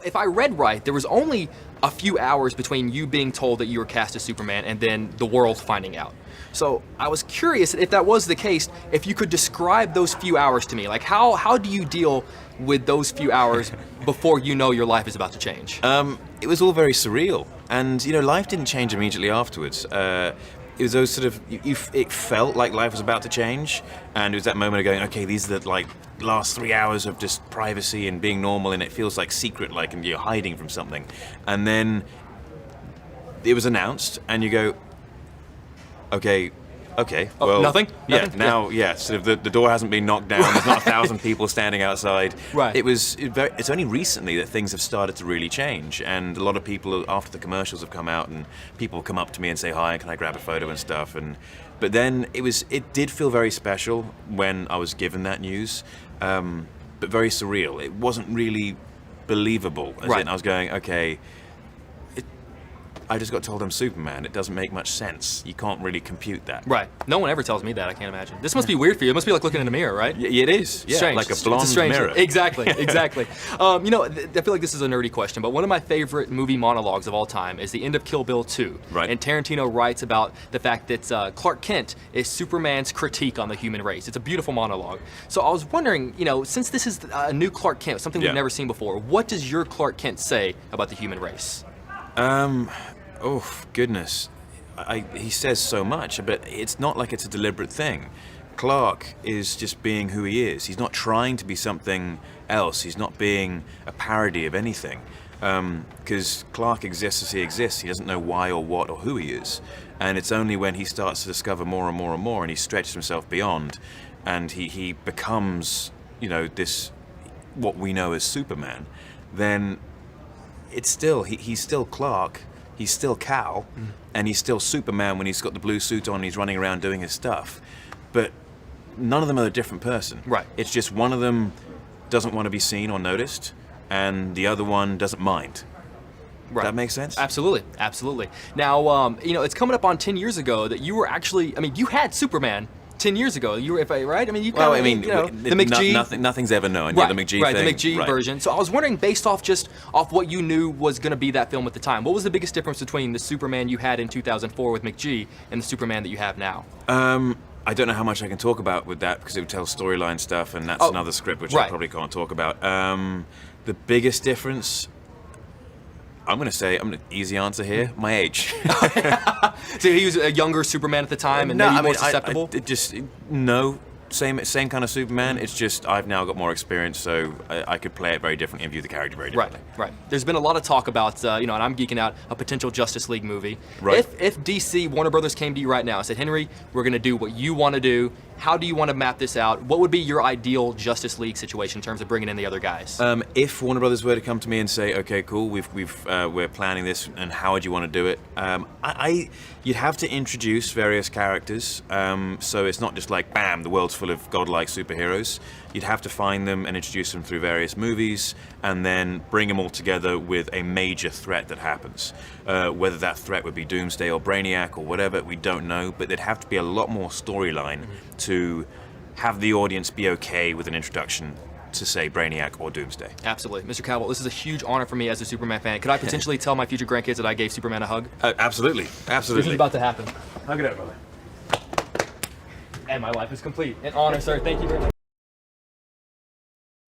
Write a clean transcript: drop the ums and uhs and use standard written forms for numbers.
If I read right, there was only a few hours between you being told that you were cast as Superman and then the world finding out. So I was curious if that was the case, if you could describe those few hours to me. Like how do you deal with those few hours before you know your life is about to change? It was all very surreal, and life didn't change immediately afterwards. It was those sort of, it felt like life was about to change, and it was that moment of going, okay, these are the last 3 hours of just privacy and being normal, and it feels like secret, like, and you're hiding from something. And then it was announced, and you go, okay, well, nothing? Yeah, now, sort of the door hasn't been knocked down. There's not 1,000 people standing outside. Right. It's only recently that things have started to really change, and a lot of people after the commercials have come out, and people come up to me and say hi, can I grab a photo and stuff. But then it did feel very special when I was given that news, but very surreal. It wasn't really believable. Right. I was going, okay. I just got told I'm Superman. It doesn't make much sense. You can't really compute that. Right. No one ever tells me that. I can't imagine. This must be weird for you. It must be like looking in a mirror, right? It is. Yeah, strange. like a blonde it's a strange mirror. Exactly. Exactly. I feel like this is a nerdy question, but one of my favorite movie monologues of all time is the end of Kill Bill 2. Right. And Tarantino writes about the fact that Clark Kent is Superman's critique on the human race. It's a beautiful monologue. So I was wondering, since this is a new Clark Kent, something we've never seen before, what does your Clark Kent say about the human race? Oh, goodness. He says so much, but it's not like it's a deliberate thing. Clark is just being who he is. He's not trying to be something else. He's not being a parody of anything. Because Clark exists as he exists. He doesn't know why or what or who he is. And it's only when he starts to discover more and more and more, and he stretches himself beyond, and he becomes, this, what we know as Superman, then it's still, he's still Clark. He's still Cal, and he's still Superman when he's got the blue suit on and he's running around doing his stuff. But none of them are a different person. Right. It's just one of them doesn't want to be seen or noticed, and the other one doesn't mind. Right. That makes sense? Absolutely, absolutely. Now, it's coming up on 10 years ago that you were actually, you had Superman 10 years ago. You were, right? The McG. Nothing's ever known. Right, Yeah, the McG right, thing. the McG version. So I was wondering, based off what you knew was going to be that film at the time, what was the biggest difference between the Superman you had in 2004 with McG and the Superman that you have now? I don't know how much I can talk about with that because it would tell storyline stuff, and that's another script which I probably can't talk about. The biggest difference, I'm going to say, easy answer here, my age. So he was a younger Superman at the time and maybe more susceptible? Same kind of Superman. It's just I've now got more experience, so I could play it very differently and view the character very differently. Right. There's been a lot of talk about, and I'm geeking out, a potential Justice League movie. Right. If DC, Warner Brothers came to you right now and said, Henry, we're going to do what you want to do, how do you want to map this out? What would be your ideal Justice League situation in terms of bringing in the other guys? If Warner Brothers were to come to me and say, okay, cool, we're planning this, and how would you want to do it? You'd have to introduce various characters, so it's not just like, bam, the world's full of godlike superheroes. You'd have to find them and introduce them through various movies, and then bring them all together with a major threat that happens. Whether that threat would be Doomsday or Brainiac or whatever, we don't know, but there'd have to be a lot more storyline to have the audience be okay with an introduction to, say, Brainiac or Doomsday. Absolutely. Mr. Cavill, this is a huge honor for me as a Superman fan. Could I potentially tell my future grandkids that I gave Superman a hug? Absolutely. This is about to happen. Hug it out, brother. And my life is complete. An honor, sir. Thank you very much.